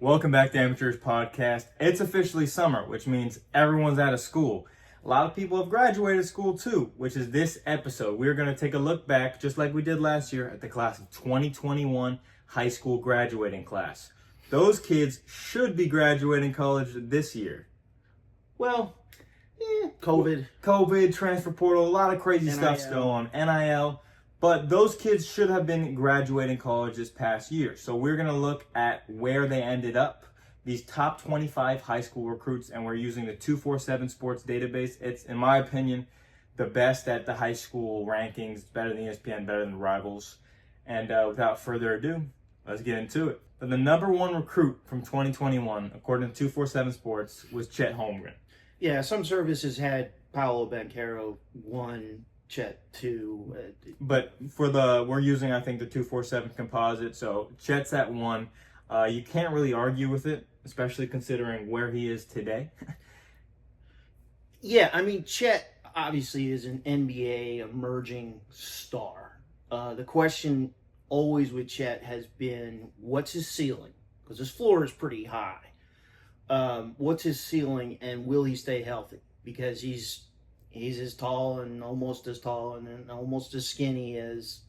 Welcome back to Amateurs Podcast. It's officially summer, which means everyone's out of school. A lot of people have graduated school too, which is this episode. We're going to take a look back, just like we did last year, at the class of 2021 high school graduating class. Those kids should be graduating college this year. Well, COVID, transfer portal, a lot of crazy stuff's going on, NIL. But those kids should have been graduating college this past year. So we're going to look at where they ended up, these top 25 high school recruits, and we're using the 247 Sports database. It's, in my opinion, the best at the high school rankings. It's better than ESPN, better than Rivals. And without further ado, let's get into it. But the number one recruit from 2021, according to 247 Sports, was Chet Holmgren. Yeah, some services had Paolo, Banchero, 1, Chet 2. But we're using, I think, the 247 composite, so Chet's at 1. You can't really argue with it, especially considering where he is today. Yeah, I mean, Chet obviously is an NBA emerging star. The question always with Chet has been, what's his ceiling? Because his floor is pretty high. What's his ceiling, and will he stay healthy? Because he's as tall and almost as skinny as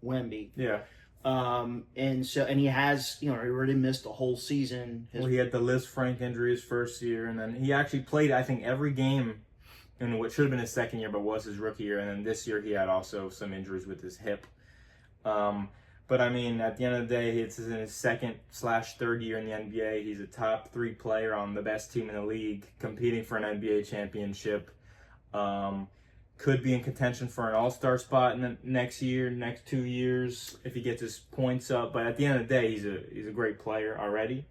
Wemby. Yeah. And he has, he already missed a whole season. He had the Liz Frank injury his first year, and then he actually played, I think, every game in what should have been his second year, but was his rookie year. And then this year he had also some injuries with his hip. But I mean, at the end of the day, it's in his second/third year in the NBA. He's a top 3 player on the best team in the league, competing for an NBA championship. Could be in contention for an all-star spot in the next 2 years, if he gets his points up. But at the end of the day, he's a great player already.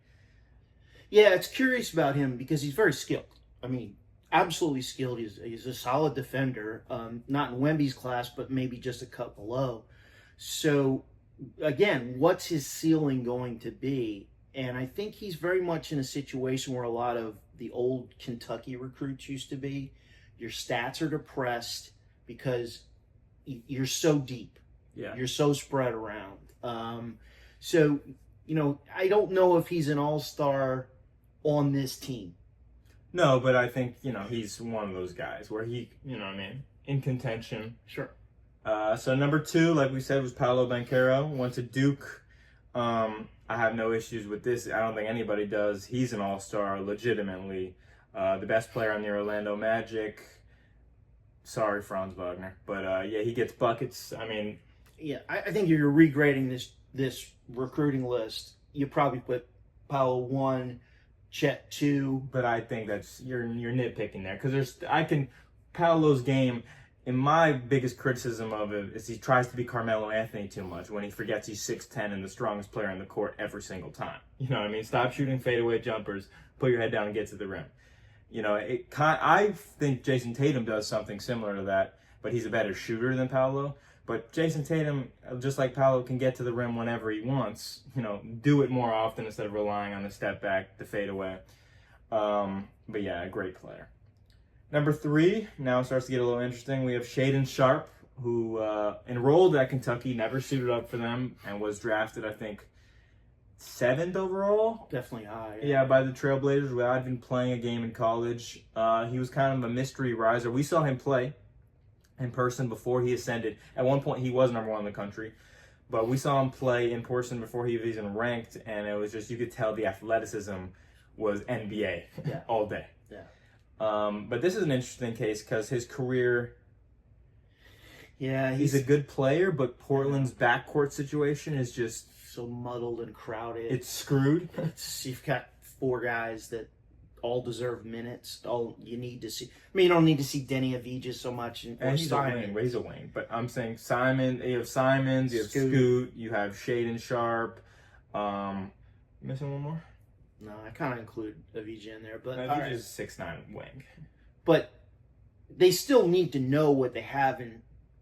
Yeah, it's curious about him because he's very skilled. I mean, absolutely skilled. He's a solid defender, not in Wemby's class, but maybe just a cut below. So, again, what's his ceiling going to be? And I think he's very much in a situation where a lot of the old Kentucky recruits used to be. Your stats are depressed because you're so deep. Yeah. You're so spread around. So, I don't know if he's an all-star on this team. No, but I think, he's one of those guys where he, in contention. Sure. So number 2, like we said, was Paolo Banchero. Went to Duke. I have no issues with this. I don't think anybody does. He's an all-star, legitimately. The best player on the Orlando Magic. Sorry, Franz Wagner. But, he gets buckets. I mean... Yeah, I think you're regrading this recruiting list. You probably put Paolo 1, Chet 2. But I think that's... You're nitpicking there. Because Paolo's game... And my biggest criticism of it is he tries to be Carmelo Anthony too much when he forgets he's 6'10" and the strongest player on the court every single time. You know what I mean? Stop shooting fadeaway jumpers, put your head down and get to the rim. I think Jason Tatum does something similar to that, but he's a better shooter than Paolo. But Jason Tatum, just like Paolo, can get to the rim whenever he wants. Do it more often instead of relying on the step back, the fadeaway. But yeah, a great player. Number 3, now it starts to get a little interesting. We have Shaedon Sharpe, who enrolled at Kentucky, never suited up for them, and was drafted, I think, 7th overall. Definitely high. Yeah, by the Trailblazers without even playing a game in college. He was kind of a mystery riser. We saw him play in person before he ascended. At one point, he was number 1 in the country. But we saw him play in person before he was even ranked, and it was just, you could tell the athleticism was NBA all day. Yeah. But this is an interesting case because his career, he's a good player, but Portland's backcourt situation is just so muddled and crowded. It's screwed. You've got 4 guys that all deserve minutes. All you need to see. I mean, you don't need to see Denny Avdija so much. And he's a wing. But I'm saying Simon. You have Simons. You have Scoot. You have Shaedon Sharpe. Missing one more. No, I kind of include Avdija in there, but Avdija's 6'9" wing. But they still need to know what they have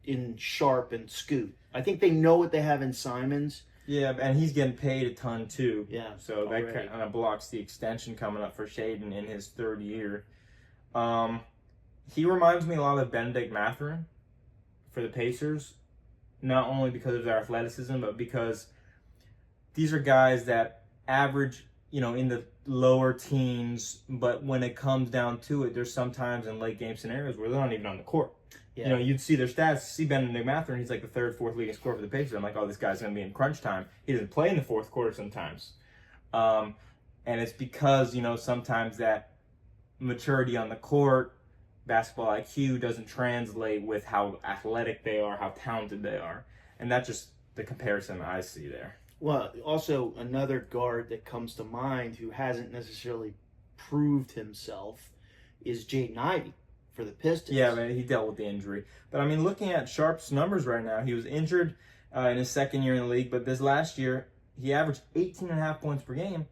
in Sharpe and Scoot. I think they know what they have in Simons. Yeah, and he's getting paid a ton too. Yeah, so that kind of blocks the extension coming up for Shaedon in his 3rd year. He reminds me a lot of Benedict Mathurin for the Pacers, not only because of their athleticism, but because these are guys that average in the lower teens, but when it comes down to it, there's sometimes in late game scenarios where they're not even on the court. Yeah. You'd see their stats, see Ben McMathern, he's like the third, fourth leading scorer for the Pacers. I'm like, oh, this guy's going to be in crunch time. He doesn't play in the fourth quarter sometimes. And it's because, sometimes that maturity on the court, basketball IQ doesn't translate with how athletic they are, how talented they are. And that's just the comparison I see there. Well, also another guard that comes to mind who hasn't necessarily proved himself is Jaden Ivey for the Pistons. Yeah, man, he dealt with the injury. But, looking at Sharp's numbers right now, he was injured in his second year in the league, but this last year, he averaged 18.5 points per game.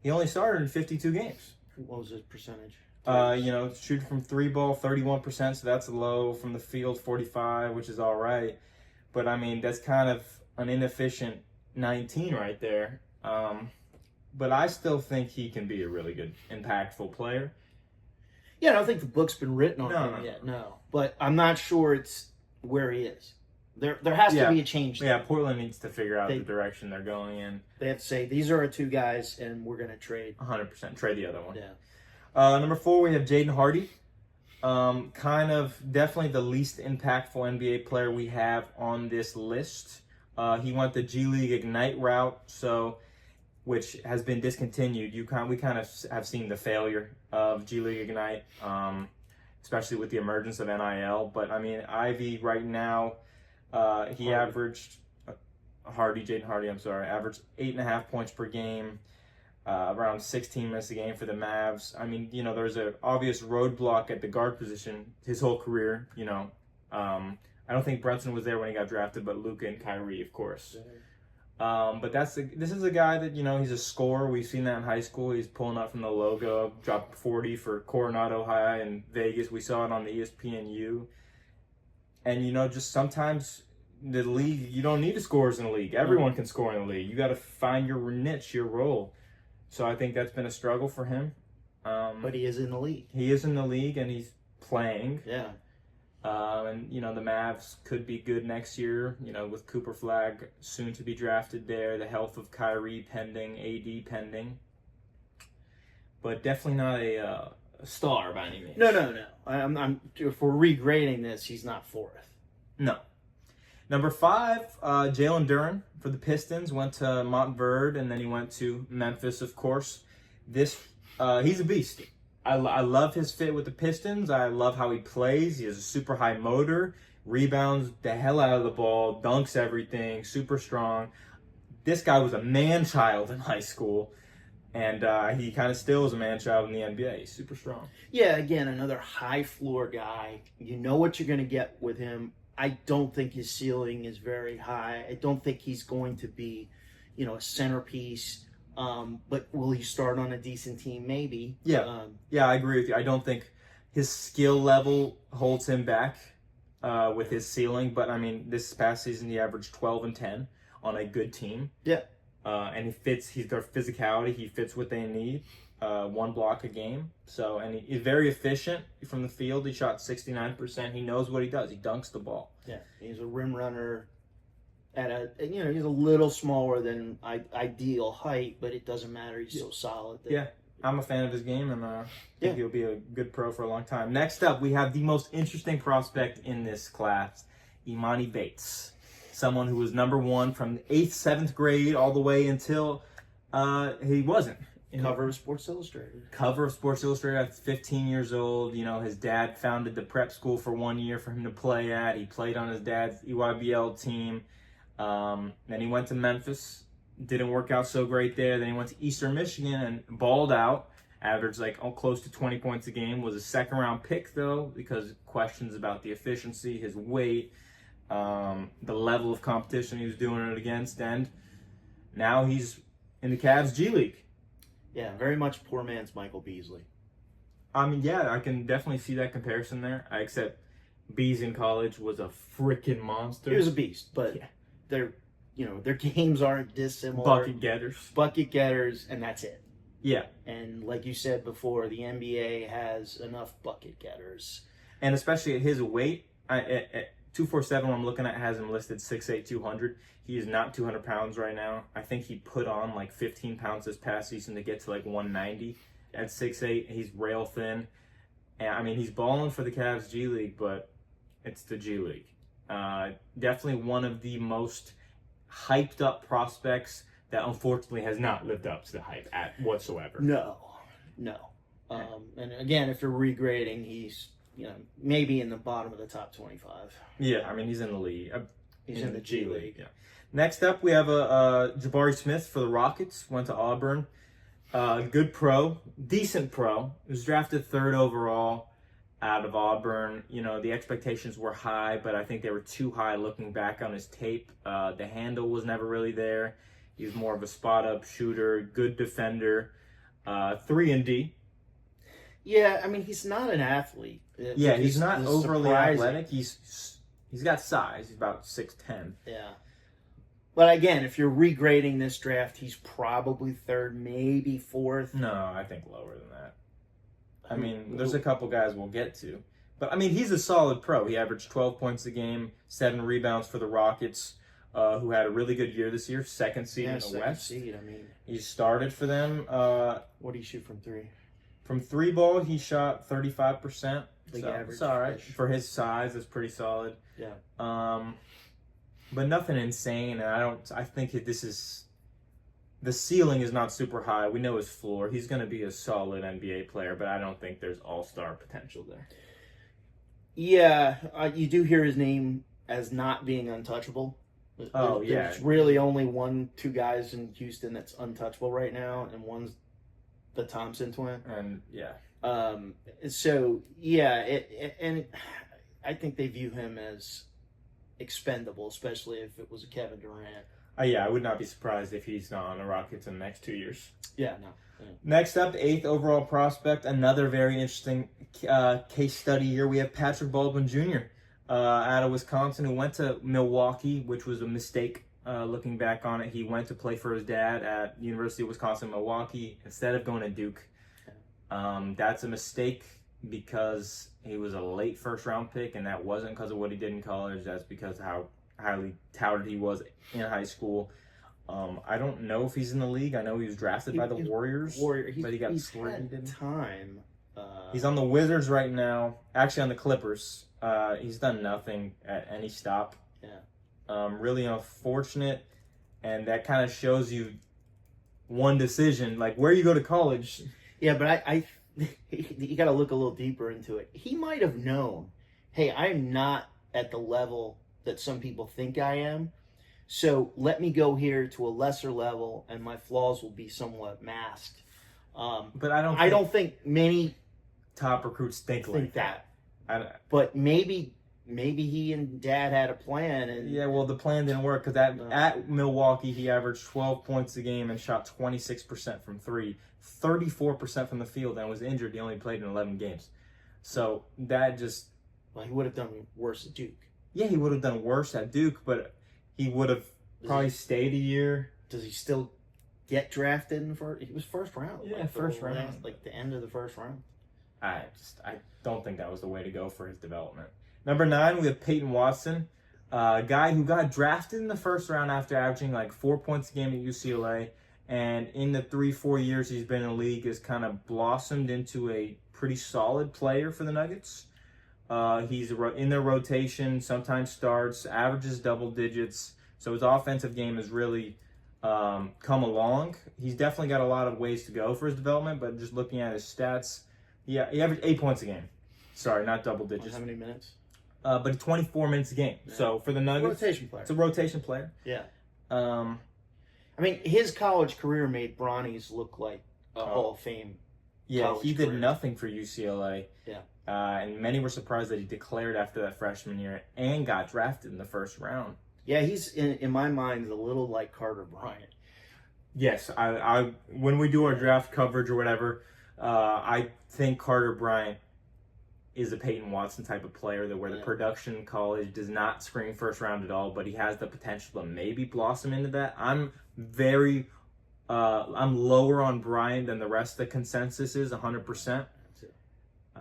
He only started in 52 games. What was his percentage? Shoot from three ball, 31%, so that's low. From the field, 45, which is all right. But, that's kind of an inefficient 19 right there. But I still think he can be a really good, impactful player. Yeah, I don't think the book's been written on him yet, no. But I'm not sure it's where he is. There has to be a change there. Yeah, Portland needs to figure out the direction they're going in. They have to say, these are our two guys, and we're going to trade. 100%. Trade the other one. Yeah. Number 4, we have Jaden Hardy. Kind of definitely the least impactful NBA player we have on this list. He went the G League Ignite route, which has been discontinued. We kind of have seen the failure of G League Ignite, especially with the emergence of NIL. But Ivy right now, he averaged Jaden Hardy, averaged 8.5 points per game, around 16 minutes a game for the Mavs. There's an obvious roadblock at the guard position his whole career. I don't think Brunson was there when he got drafted, but Luka and Kyrie, of course. But this is a guy that, he's a scorer. We've seen that in high school. He's pulling up from the logo, dropped 40 for Coronado High in Vegas. We saw it on the ESPNU. And, just sometimes the league, you don't need scorers in the league. Everyone can score in the league. You got to find your niche, your role. So I think that's been a struggle for him. But he is in the league. He is in the league, and he's playing. Yeah. The Mavs could be good next year, with Cooper Flag soon to be drafted there, the health of Kyrie pending, AD pending. But definitely not a star by any means. No. If we're regrading this, he's not fourth. No. Number 5, Jalen Duren for the Pistons, went to Montverde, and then he went to Memphis, of course. He's a beast. I love his fit with the Pistons. I love how he plays. He has a super high motor, rebounds the hell out of the ball, dunks everything, super strong. This guy was a man-child in high school, and he kind of still is a man-child in the NBA. He's super strong. Yeah, again, another high-floor guy. You know what you're going to get with him. I don't think his ceiling is very high. I don't think he's going to be, a centerpiece. But will he start on a decent team? Maybe. Yeah. I agree with you. I don't think his skill level holds him back with his ceiling. But, this past season he averaged 12 and 10 on a good team. Yeah. And he's their physicality. He fits what they need. 1 block a game. And he's very efficient from the field. He shot 69%. He knows what he does. He dunks the ball. Yeah. He's a rim runner. He's a little smaller than ideal height, but it doesn't matter. He's so solid. I'm a fan of his game, and I think he'll be a good pro for a long time. Next up, we have the most interesting prospect in this class, Emoni Bates. Someone who was number 1 from 8th, 7th grade all the way until he wasn't. Cover of Sports Illustrated. Cover of Sports Illustrated at 15 years old. His dad founded the prep school for 1 year for him to play at. He played on his dad's EYBL team. Then he went to Memphis, didn't work out so great there. Then he went to Eastern Michigan and balled out, averaged close to 20 points a game. Was a second-round pick, though, because questions about the efficiency, his weight, the level of competition he was doing it against. And now he's in the Cavs G League. Yeah, very much poor man's Michael Beasley. I can definitely see that comparison there, except Bees in college was a freaking monster. He was a beast, but... Yeah. Their games aren't dissimilar. Bucket getters, and that's it. Yeah. And like you said before, the NBA has enough bucket getters. And especially at his weight, 247, I'm looking at, has him listed 6'8", 200. He is not 200 pounds right now. I think he put on like 15 pounds this past season to get to like 190 at 6'8". He's rail thin. And I mean, he's balling for the Cavs G League, but it's the G League. Definitely one of the most hyped up prospects that unfortunately has not lived up to the hype at whatsoever. No. And again, if you're regrading, he's maybe in the bottom of the top 25. Yeah, I mean, he's in the league. He's in the G League. Yeah. Next up, we have Jabari Smith for the Rockets. Went to Auburn. Good pro, decent pro. Was drafted 3rd overall out of Auburn. The expectations were high, but I think they were too high looking back on his tape. The handle was never really there. He was more of a spot-up shooter, good defender, 3-and-D. Yeah, I mean, he's not an athlete. Yeah, he's not overly athletic. He's got size. He's about 6'10". Yeah. But again, if you're regrading this draft, he's probably 3rd, maybe 4th. No, I think lower than that. I mean, there's a couple guys we'll get to. But, I mean, he's a solid pro. He averaged 12 points a game, 7 rebounds for the Rockets, who had a really good year this year, 2nd seed in the West. Seed, I mean. He started for them. What do you shoot from 3? From 3 ball, he shot 35%. League so average. It's all right. For his size, it's pretty solid. Yeah. But nothing insane. And I think the ceiling is not super high. We know his floor. He's going to be a solid NBA player, but I don't think there's all-star potential there. Yeah, you do hear his name as not being untouchable. There's really only 1-2 guys in Houston that's untouchable right now, and one's the Thompson twin. And So yeah, and I think they view him as expendable, especially if it was a Kevin Durant. Yeah, I would not be surprised if he's not on the Rockets in the next 2 years. Yeah, no. Yeah. Next up, 8th overall prospect, another very interesting case study here. We have Patrick Baldwin Jr. Out of Wisconsin, who went to Milwaukee, which was a mistake. Looking back on it, he went to play for his dad at University of Wisconsin-Milwaukee instead of going to Duke. That's a mistake because he was a late first-round pick, and that wasn't because of what he did in college. That's because of how highly touted he was in high school. I don't know if he's in the league. I know he was drafted by the Warriors, but he got traded. Time. He's on the Wizards right now. Actually, on the Clippers. He's done nothing at any stop. Yeah. Really unfortunate, and that kind of shows you one decision, like where you go to college. Yeah, but you got to look a little deeper into it. He might have known, hey, I'm not at the level that some people think I am, so let me go here to a lesser level, and my flaws will be somewhat masked. But I don't think many top recruits think like that. But maybe he and Dad had a plan, and yeah, well, the plan didn't work because at Milwaukee he averaged 12 points a game and shot 26% from 3, 34% from the field, and was injured. He only played in 11 games, so that just he would have done worse at Duke. Yeah, he would have done worse at Duke, but he would have probably stayed a year. Does he still get drafted in first? He was first round. Yeah, first round, like the end of the first round. I don't think that was the way to go for his development. Number 9, we have Peyton Watson, a guy who got drafted in the first round after averaging like 4 points a game at UCLA, and in the 3-4 years he's been in the league has kind of blossomed into a pretty solid player for the Nuggets. He's in their rotation, sometimes starts, averages double digits, so his offensive game has really come along. He's definitely got a lot of ways to go for his development, but just looking at his stats, he averaged 8 points a game. Sorry, not double digits. How many minutes? But 24 minutes a game. Yeah. So for the Nuggets, rotation player. It's a rotation player. Yeah. I mean, his college career made Bronny's look like a Hall of Fame. Yeah, he did nothing for UCLA. Yeah. And many were surprised that he declared after that freshman year and got drafted in the first round. Yeah, he's in my mind a little like Carter Bryant. Yes, I when we do our draft coverage or whatever, I think Carter Bryant is a Peyton Watson type of player where the production in college does not scream first round at all, but he has the potential to maybe blossom into that. I'm lower on Bryant than the rest of the consensus is, 100%.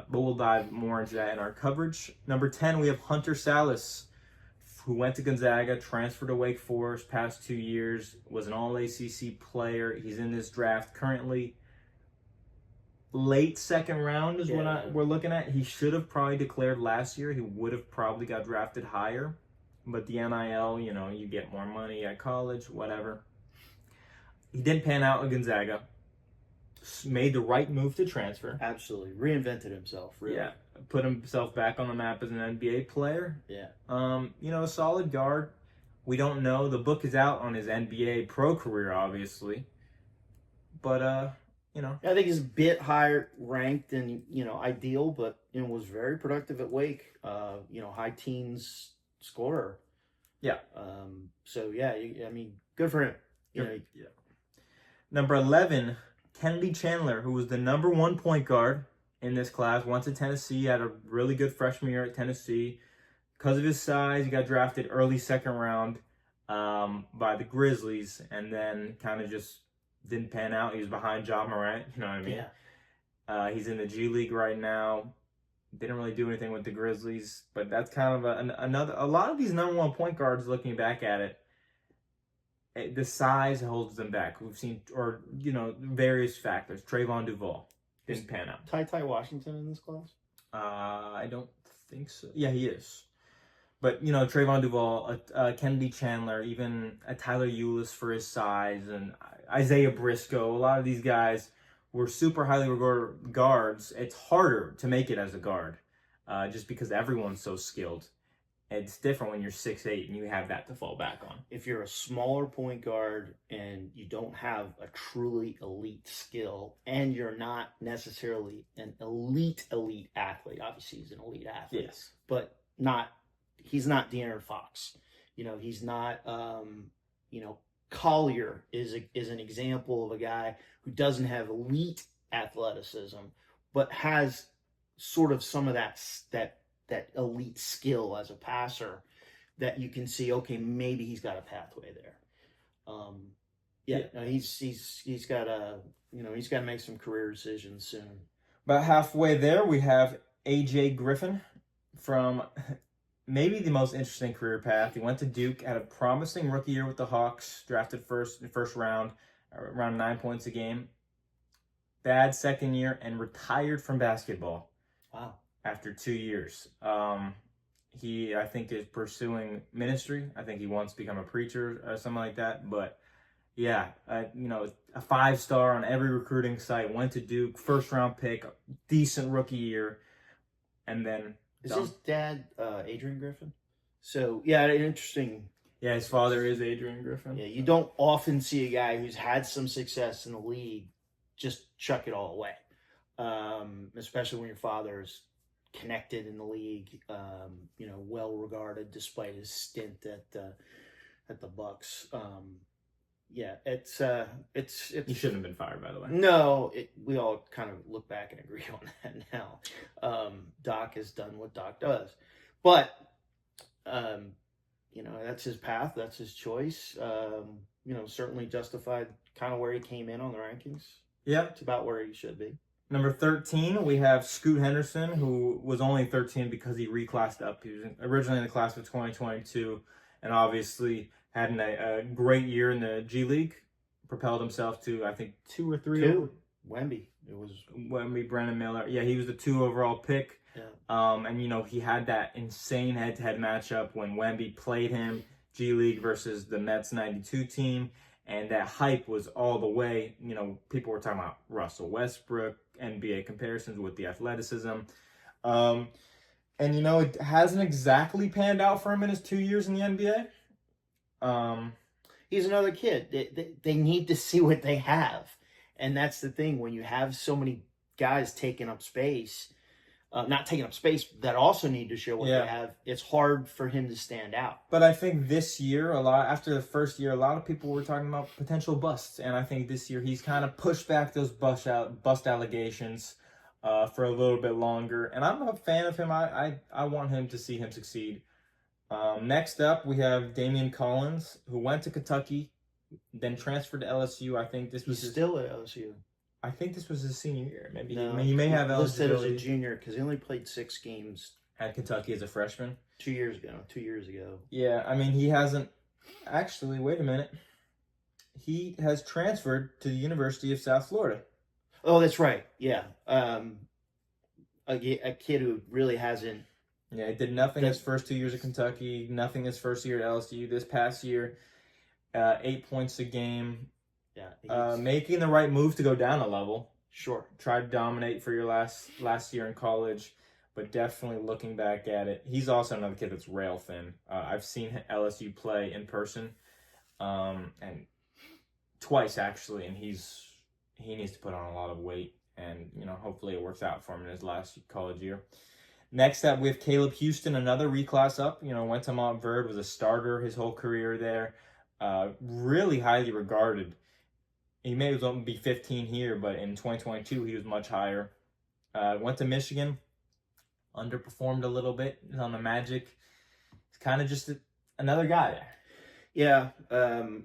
But we'll dive more into that in our coverage. Number 10, we have Hunter Salas who went to Gonzaga, transferred to Wake Forest past 2 years, was an All-ACC player. He's in this draft currently. Late second round is what we're looking at. He should have probably declared last year. He would have probably got drafted higher. But the NIL, you get more money at college, whatever. He didn't pan out at Gonzaga. Made the right move to transfer. Absolutely. Reinvented himself, really. Yeah. Put himself back on the map as an NBA player. Yeah. A solid guard. We don't know. The book is out on his NBA pro career, obviously. But, I think he's a bit higher ranked than, ideal, but, was very productive at Wake. High teens scorer. Yeah. Good for him. Yeah. Number 11, Kennedy Chandler, who was the number 1 point guard in this class, went to Tennessee, had a really good freshman year at Tennessee. Because of his size, he got drafted early second round by the Grizzlies, and then kind of just didn't pan out. He was behind Ja Morant, you know what I mean? Yeah. He's in the G League right now. Didn't really do anything with the Grizzlies, but that's kind of a lot of these number 1 point guards, looking back at it, the size holds them back. We've seen, various factors. Trayvon Duval didn't pan out. Ty Washington in this class? I don't think so. Yeah, he is. But, Trayvon Duval, Kennedy Chandler, even Tyler Ulis for his size, and Isaiah Briscoe, a lot of these guys were super highly regarded guards. It's harder to make it as a guard just because everyone's so skilled. It's different when you're 6'8" and you have that to fall back on. If you're a smaller point guard and you don't have a truly elite skill, and you're not necessarily an elite athlete, obviously he's an elite athlete, yes, but he's not De'Aaron Fox. He's not, Collier is an example of a guy who doesn't have elite athleticism, but has sort of some of that elite skill as a passer that you can see, okay, maybe he's got a pathway there. He's got to make some career decisions soon. About halfway there, we have AJ Griffin from maybe the most interesting career path. He went to Duke, had a promising rookie year with the Hawks, drafted first round, around 9 points a game. Bad second year, and retired from basketball. Wow. After 2 years. He, I think, is pursuing ministry. I think he wants to become a preacher or something like that. But, yeah, a 5-star on every recruiting site, went to Duke, first-round pick, decent rookie year, and then... Is his dad Adrian Griffin? So, yeah, interesting. Yeah, his father is Adrian Griffin. Yeah, you don't often see a guy who's had some success in the league just chuck it all away, especially when your father's connected in the league, well regarded despite his stint at the Bucks. It's He shouldn't have been fired, by the way. No, we all kind of look back and agree on that now. Doc has done what Doc does, but that's his path, that's his choice. Certainly justified kind of where he came in on the rankings. Yeah, it's about where he should be. Number 13, we have Scoot Henderson, who was only 13 because he reclassed up. He was originally in the class of 2022, and obviously had a great year in the G League. Propelled himself to, I think, 2 or 3. Wemby. It was Wemby, Brandon Miller. Yeah, he was the 2 overall pick. Yeah. And he had that insane head-to-head matchup when Wemby played him, G League versus the Mets 92 team. And that hype was all the way. People were talking about Russell Westbrook, NBA comparisons with the athleticism. And, it hasn't exactly panned out for him in his 2 years in the NBA. He's another kid. They need to see what they have. And that's the thing. When you have so many guys taking up space, not taking up space, that also need to show what they have, it's hard for him to stand out. But I think this year, after the first year, a lot of people were talking about potential busts. And I think this year he's kind of pushed back those bust allegations for a little bit longer. And I'm a fan of him. I want him to see him succeed. Next up, we have Damian Collins, who went to Kentucky, then transferred to LSU. I think this was still at LSU. I think this was his senior year. Maybe no, he may have listed as a eligibility. junior because he only played 6 games at Kentucky as a freshman. 2 years ago. 2 years ago. Yeah, I mean, he hasn't actually. Wait a minute. He has transferred to the University of South Florida. Oh, that's right. Yeah. A kid who really hasn't. Yeah, he did nothing his first 2 years at Kentucky, nothing his first year at LSU. This past year, 8 points a game. Yeah. Making the right move to go down a level. Sure. Tried to dominate for your last year in college, but definitely looking back at it, he's also another kid that's rail thin. I've seen LSU play in person, and twice actually, and he needs to put on a lot of weight, and hopefully it works out for him in his last college year. Next up, we have Caleb Houston, another reclass up. Went to Montverde, was a starter his whole career there. Really highly regarded. He may as well be 15 here, but in 2022 he was much higher. Went to Michigan, underperformed a little bit on the Magic. He's kind of just another guy there. Yeah,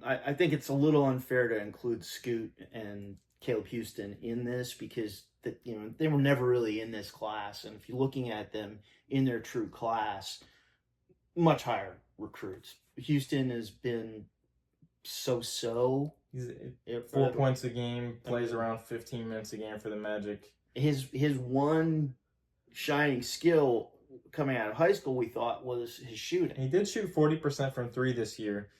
I think it's a little unfair to include Scoot and Caleb Houston in this because they were never really in this class, and if you're looking at them in their true class, much higher recruits. Houston has been so. He's 4 points a game, plays around 15 minutes a game for the Magic. His one shining skill coming out of high school, we thought, was his shooting. He did shoot 40% from three this year,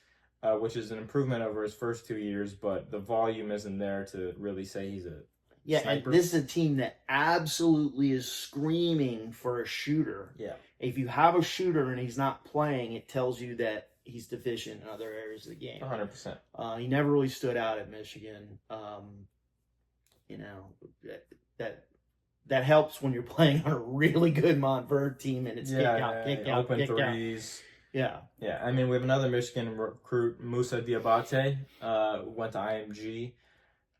which is an improvement over his first 2 years, but the volume isn't there to really say he's a sniper. And this is a team that absolutely is screaming for a shooter. Yeah. If you have a shooter and he's not playing, it tells you that he's deficient in other areas of the game. 100%. He never really stood out at Michigan. That helps when you're playing on a really good Montverde team and it's kick out, open threes. Yeah. Yeah, I mean, we have another Michigan recruit, Musa Diabate, went to IMG.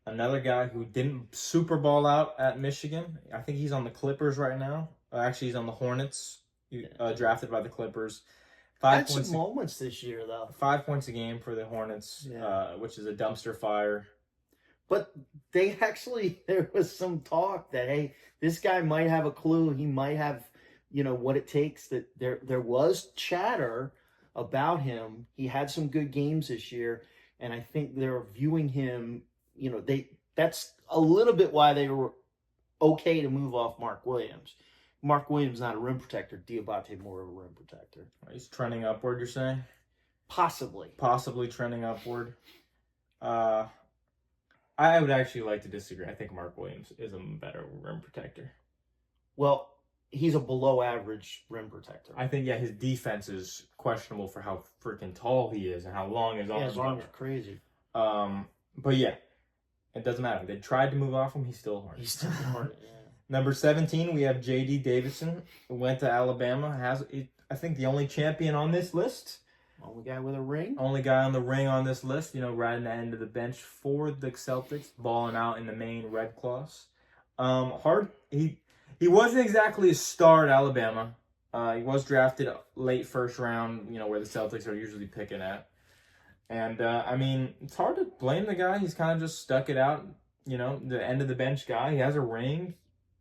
Another guy who didn't super ball out at Michigan. I think he's on the Clippers right now. Actually, he's on the Hornets, drafted by the Clippers. Had some moments this year, though. 5 points a game for the Hornets, which is a dumpster fire. But there was some talk that, hey, this guy might have a clue. He might have, what it takes. That there was chatter about him. He had some good games this year, and I think they're viewing him. That's a little bit why they were okay to move off Mark Williams. Mark Williams not a rim protector. Diabate more of a rim protector. He's trending upward, you're saying? Possibly trending upward. I would actually like to disagree. I think Mark Williams is a better rim protector. Well, he's a below average rim protector. I think, his defense is questionable for how freaking tall he is and how long his arms are. His arms are crazy. But it doesn't matter. They tried to move off him. He's still hard. Yeah. Number 17, we have J.D. Davidson, who went to Alabama. I think the only champion on this list. Only guy with a ring? Only guy on the ring on this list, riding the end of the bench for the Celtics, balling out in the main Red Claws. He wasn't exactly a star at Alabama. He was drafted late first round, where the Celtics are usually picking at. And, it's hard to blame the guy. He's kind of just stuck it out, the end of the bench guy. He has a ring.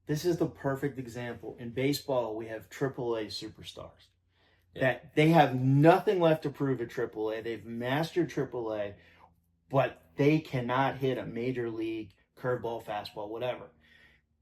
This is the perfect example. In baseball, we have AAA superstars. That they have nothing left to prove at AAA. They've mastered AAA, but they cannot hit a major league curveball, fastball, whatever.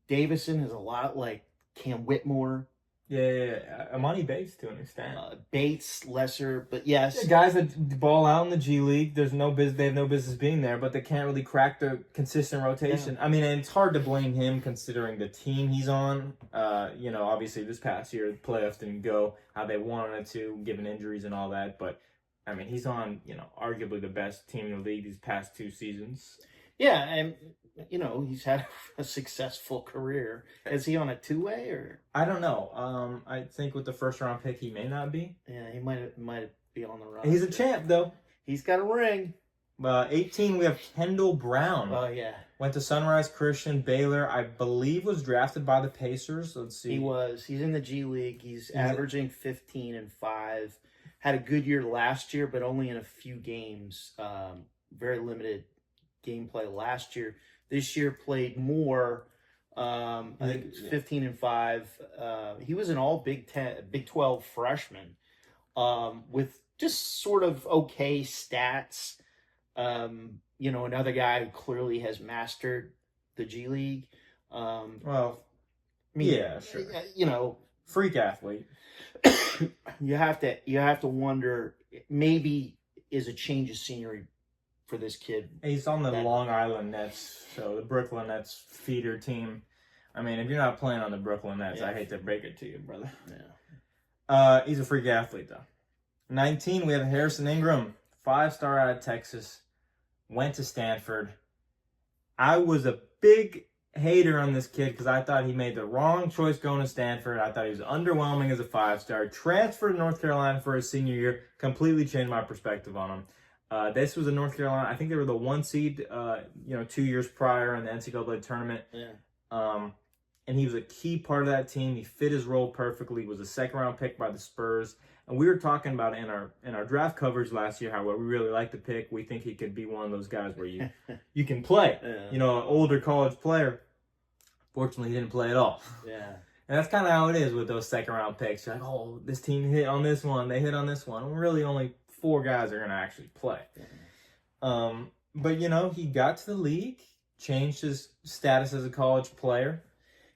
Davison is a lot like Cam Whitmore. Yeah. Emoni Bates to an extent. Bates, lesser, but yes. Guys that ball out in the G League, they have no business being there, but they can't really crack the consistent rotation. Yeah. And it's hard to blame him considering the team he's on. Obviously this past year, the playoffs didn't go how they wanted it to, given injuries and all that. But, he's on, arguably the best team in the league these past 2 seasons. Yeah, and he's had a successful career. Is he on a 2-way or? I don't know. I think with the first round pick, he may not be. Yeah, he might be on the run. He's a champ though. He's got a ring. 18, we have Kendall Brown. Oh yeah. Went to Sunrise Christian, Baylor. I believe was drafted by the Pacers. Let's see. He was. He's in the G League. He's averaging 15 and 5. Had a good year last year, but only in a few games. Very limited gameplay last year. This year played more, I think it's 15-5. He was an all Big 12 freshman with just sort of okay stats. Another guy who clearly has mastered the G League. Well, sure. Freak athlete. You have to wonder, maybe is a change of scenery for this kid. He's on the Long Island Nets, so the Brooklyn Nets feeder team. I mean, if you're not playing on the Brooklyn Nets, I hate to break it to you, brother. Yeah. He's a freak athlete, though. 19, we have Harrison Ingram, 5-star out of Texas, went to Stanford. I was a big hater on this kid because I thought he made the wrong choice going to Stanford. I thought he was underwhelming as a 5-star. Transferred to North Carolina for his senior year. Completely changed my perspective on him. This was a North Carolina. I think they were the 1 seed, 2 years prior in the NCAA tournament. Yeah. And he was a key part of that team. He fit his role perfectly. He was a second-round pick by the Spurs. And we were talking about in our draft coverage last year how we really like the pick. We think he could be one of those guys where you can play. Yeah. An older college player. Fortunately, he didn't play at all. Yeah. And that's kind of how it is with those second-round picks. You're like, oh, this team hit on this one. They hit on this one. Really, only 4 guys are going to actually play. Yeah. But, he got to the league, changed his status as a college player.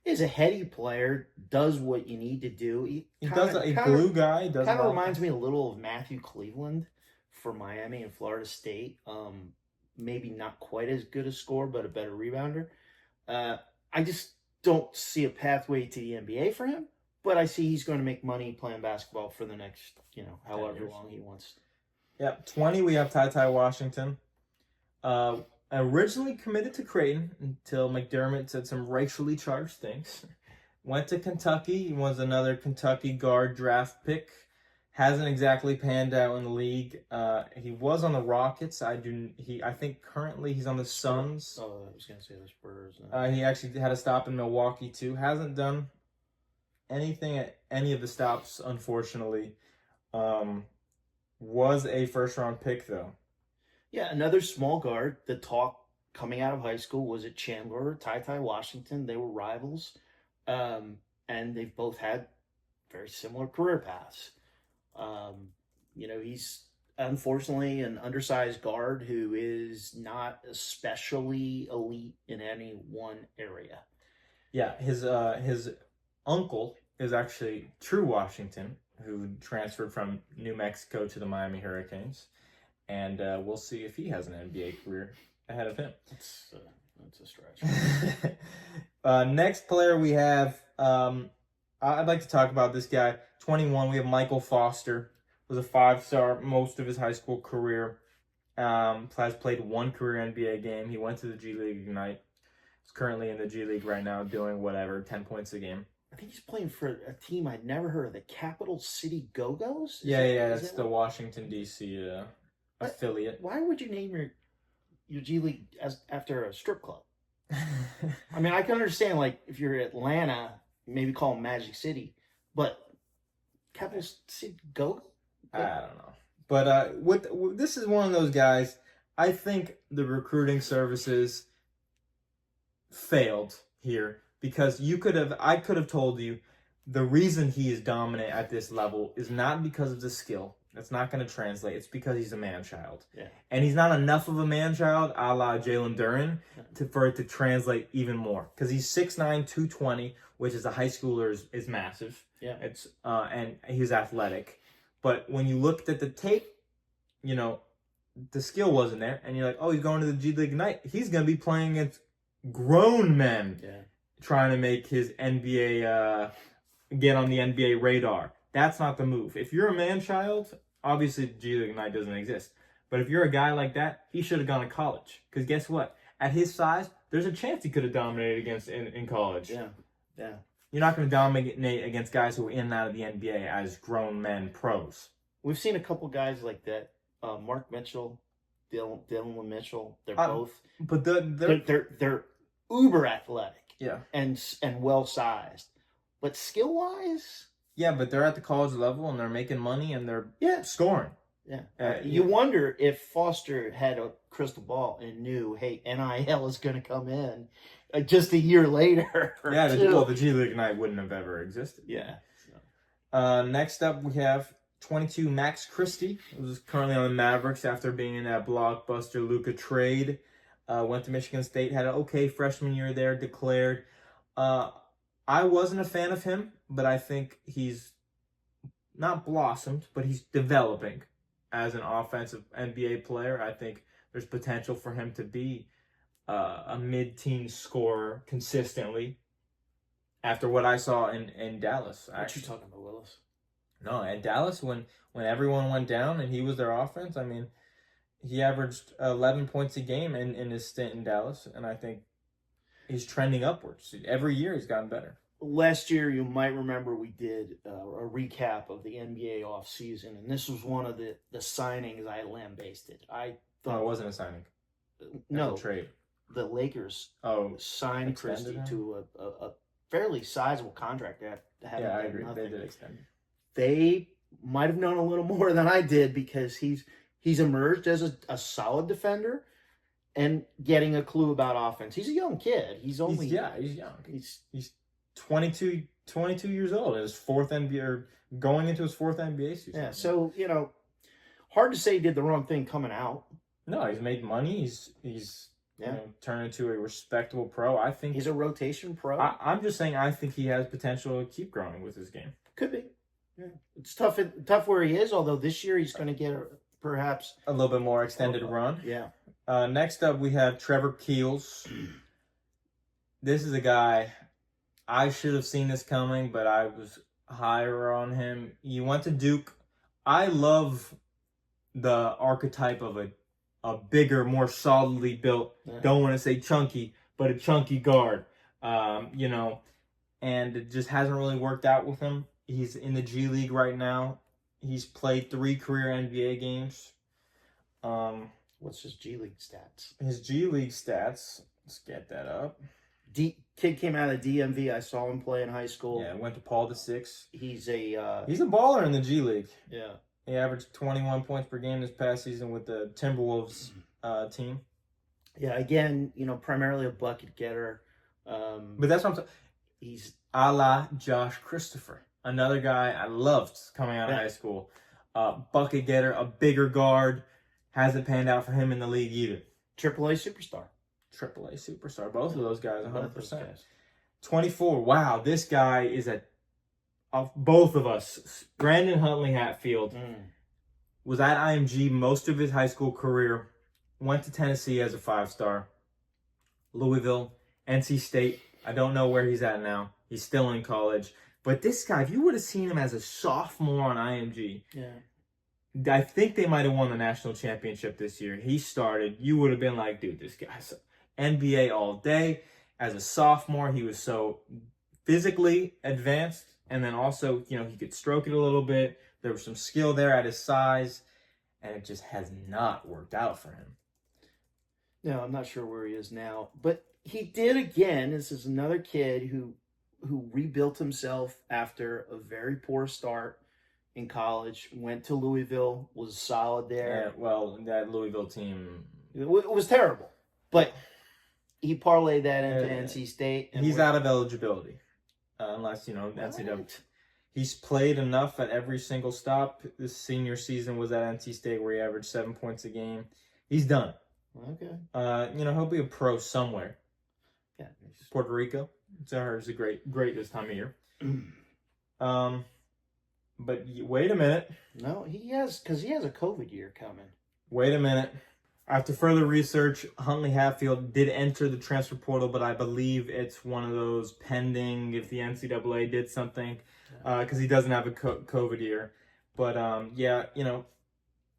He's a heady player, does what you need to do. He does a glue guy. Kind of reminds me a little of Matthew Cleveland for Miami and Florida State. Maybe not quite as good a scorer, but a better rebounder. I just don't see a pathway to the NBA for him, but I see he's going to make money playing basketball for the next, however long he wants. Yep, 20, we have Ty Washington. Originally committed to Creighton until McDermott said some racially charged things. Went to Kentucky. He was another Kentucky guard draft pick. Hasn't exactly panned out in the league. He was on the Rockets. I think currently he's on the Suns. Oh, I was going to say the Spurs. He actually had a stop in Milwaukee too. Hasn't done anything at any of the stops, unfortunately. Was a first-round pick though. Yeah, another small guard. The talk coming out of high school was it Chandler or Ty Washington. They were rivals, and they've both had very similar career paths. He's unfortunately an undersized guard who is not especially elite in any one area. Yeah, his uncle is actually True Washington, who transferred from New Mexico to the Miami Hurricanes. And we'll see if he has an NBA career ahead of him. That's a stretch. Next player we have, I'd like to talk about this guy. 21, we have Michael Foster. Was a 5-star most of his high school career. Has played 1 career NBA game. He went to the G League Ignite. He's currently in the G League right now doing 10 points a game. I think he's playing for a team I'd never heard of, the Capital City Go-Go's? That's the Washington, D.C. affiliate. Why would you name your G League after a strip club? I mean, I can understand, like, if you're Atlanta, maybe call them Magic City, but Capital City Go? I don't know. But this is one of those guys, I think the recruiting services failed here because I could have told you the reason he is dominant at this level is not because of the skill. That's not going to translate. It's because he's a man-child. Yeah. And he's not enough of a man-child, a la Jalen Duren, for it to translate even more. Because he's 6'9", 220, which as a high schooler is massive. Yeah. It's and he's athletic. But when you looked at the tape, the skill wasn't there. And you're like, oh, he's going to the G League Ignite. He's going to be playing against grown men trying to make his NBA, get on the NBA radar. That's not the move. If you're a man-child, obviously G League Ignite doesn't exist. But if you're a guy like that, he should have gone to college. Because guess what? At his size, there's a chance he could have dominated against in college. Yeah. You're not going to dominate against guys who are in and out of the NBA as grown men pros. We've seen a couple guys like that. Mark Mitchell, Dylan Mitchell. They're both. But they're uber athletic. Yeah. And well sized, but skill wise. Yeah, but they're at the college level and they're making money and they're scoring. Yeah. You wonder if Foster had a crystal ball and knew, hey, NIL is going to come in. just a year later. Yeah, too. the G League night wouldn't have ever existed. Yeah. Next up, we have 22 Max Christie, who's currently on the Mavericks after being in that blockbuster Luka trade. Went to Michigan State, had an okay freshman year there, declared. I wasn't a fan of him, but I think he's not blossomed, but he's developing as an offensive NBA player. I think there's potential for him to be a mid-teen scorer consistently after what I saw in Dallas. What you talking about, Willis? No, at Dallas, when everyone went down and he was their offense, I mean, he averaged 11 points a game in his stint in Dallas, and I think he's trending upwards. Every year he's gotten better. Last year, you might remember we did a recap of the NBA offseason, and this was one of the signings I lambasted. I thought it wasn't a signing. No, a trade. The Lakers signed Christie to a fairly sizable contract. I agree. Nothing. They did extend. They might have known a little more than I did because he's emerged as a solid defender and getting a clue about offense. He's a young kid. He's young. He's 22 years old. His fourth NBA, or going into his fourth NBA season. Yeah, so hard to say he did the wrong thing coming out. No, he's made money. He's turned into a respectable pro. I think he's a rotation pro. I'm just saying I think he has potential to keep growing with his game. Could be. Yeah. It's tough where he is, although this year he's going to get perhaps a little bit more extended run. Yeah. Next up, we have Trevor Keels. This is a guy I should have seen this coming, but I was higher on him. He went to Duke. I love the archetype of a bigger, more solidly built, don't want to say chunky, but a chunky guard, and it just hasn't really worked out with him. He's in the G League right now. He's played 3 career NBA games. What's his G League stats? His G League stats, let's get that up. Kid came out of DMV. I saw him play in high school. Yeah, went to Paul VI. He's a baller in the G League. Yeah. He averaged 21 points per game this past season with the Timberwolves team. Yeah, again, primarily a bucket getter. But that's what I'm saying. He's a la Josh Christopher. Another guy I loved coming out of high school. Bucket getter, a bigger guard. Hasn't panned out for him in the league either. AAA superstar. Both of those guys, 100%. 24. Wow, this guy is of both of us. Brandon Huntley Hatfield was at IMG most of his high school career. Went to Tennessee as a 5-star. Louisville, NC State. I don't know where he's at now. He's still in college. But this guy, if you would have seen him as a sophomore on IMG, I think they might have won the national championship this year. He started. You would have been like, dude, this guy's NBA all day. As a sophomore, he was so physically advanced. And then also, he could stroke it a little bit. There was some skill there at his size. And it just has not worked out for him. No, I'm not sure where he is now. But he did again. This is another kid who rebuilt himself after a very poor start in college. Went to Louisville, was solid there. Yeah, well, that Louisville team... It was terrible. But he parlayed that into NC State. He's out of eligibility. Unless, NCAA. He's played enough at every single stop. This senior season was at NC State where he averaged 7 points a game. He's done. Okay. He'll be a pro somewhere. Yeah. Puerto Rico. It's a great this time of year. But wait a minute. No, he has a COVID year coming. Wait a minute. After further research, Huntley Hatfield did enter the transfer portal, but I believe it's one of those pending if the NCAA did something, because he doesn't have a COVID year. But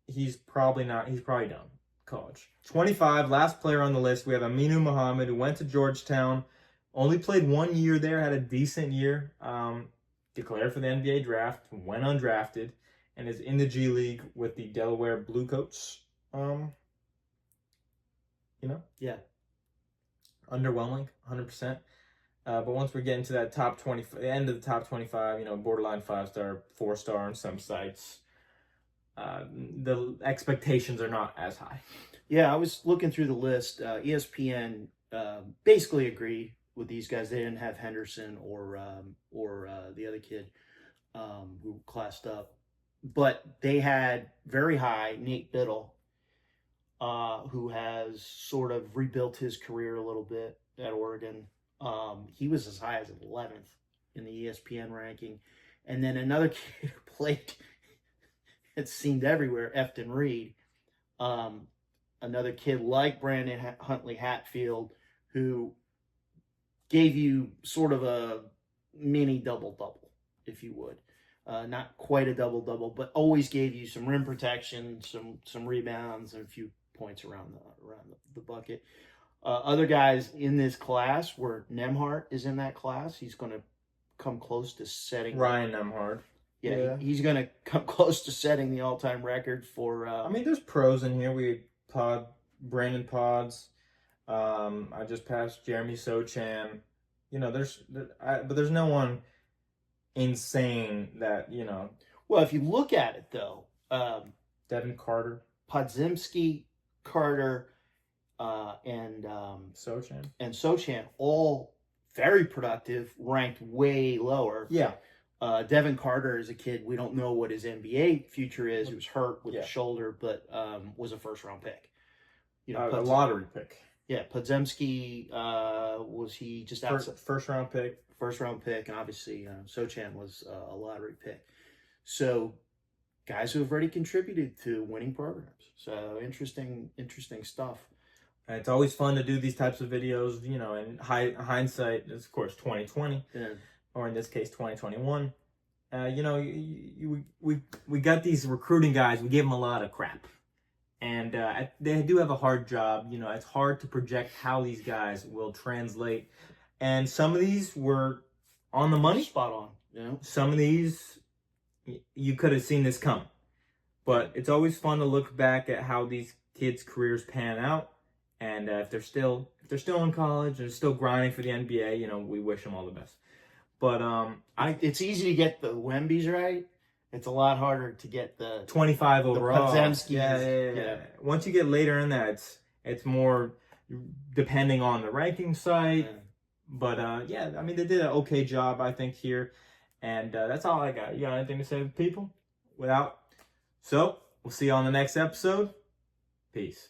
he's probably not. He's probably done college. 25, last player on the list. We have Aminu Muhammad, who went to Georgetown, only played 1 year there, had a decent year. Declared for the NBA draft, went undrafted, and is in the G League with the Delaware Bluecoats. Yeah. Underwhelming, 100%. But once we get into that top 20, the end of the top 25, borderline 5-star, 4-star on some sites, the expectations are not as high. Yeah, I was looking through the list. ESPN basically agreed with these guys. They didn't have Henderson or the other kid who classed up, but they had very high Nate Biddle, who has sort of rebuilt his career a little bit at Oregon. He was as high as 11th in the ESPN ranking. And then another kid who played, it seemed everywhere, Efton Reed. Another kid like Brandon Huntley Hatfield, who gave you sort of a mini double-double, if you would. Not quite a double-double, but always gave you some rim protection, some rebounds, and a few points around the bucket. Other guys in this class were Nemhart is in that class. He's going to come close to setting Ryan Nemhard. Yeah, he's going to come close to setting the all-time record for. I mean, there's pros in here. Brandon Pods. I just passed Jeremy Sochan. You know, but there's no one insane that, you know. Well, if you look at it though, Devin Carter, Podzimski, Carter, and Sochan, all very productive, ranked way lower. Yeah. Devin Carter is a kid, we don't know what his NBA future is. He was hurt with his shoulder, but was a first-round pick. You know, a lottery pick. Yeah, Podzemski, was he just outside? First-round pick. First-round pick, and obviously Sochan was a lottery pick. So guys who have already contributed to winning programs. So interesting stuff. And it's always fun to do these types of videos, you know, in hindsight, it's of course 2020. Yeah. Or in this case, 2021. You know, we got these recruiting guys. We gave them a lot of crap, and they do have a hard job. You know, it's hard to project how these guys will translate. And some of these were on the money, spot on. You know, some of these you could have seen this come. But it's always fun to look back at how these kids' careers pan out, and if they're still in college and still grinding for the NBA, you know, we wish them all the best. But it's easy to get the Wemby's right. It's a lot harder to get the 25 overall. The Podzemskis. Yeah. Once you get later in that, it's more depending on the ranking site. Yeah. But I mean, they did an okay job, I think, here. And that's all I got. You got anything to say to people? So we'll see you on the next episode. Peace.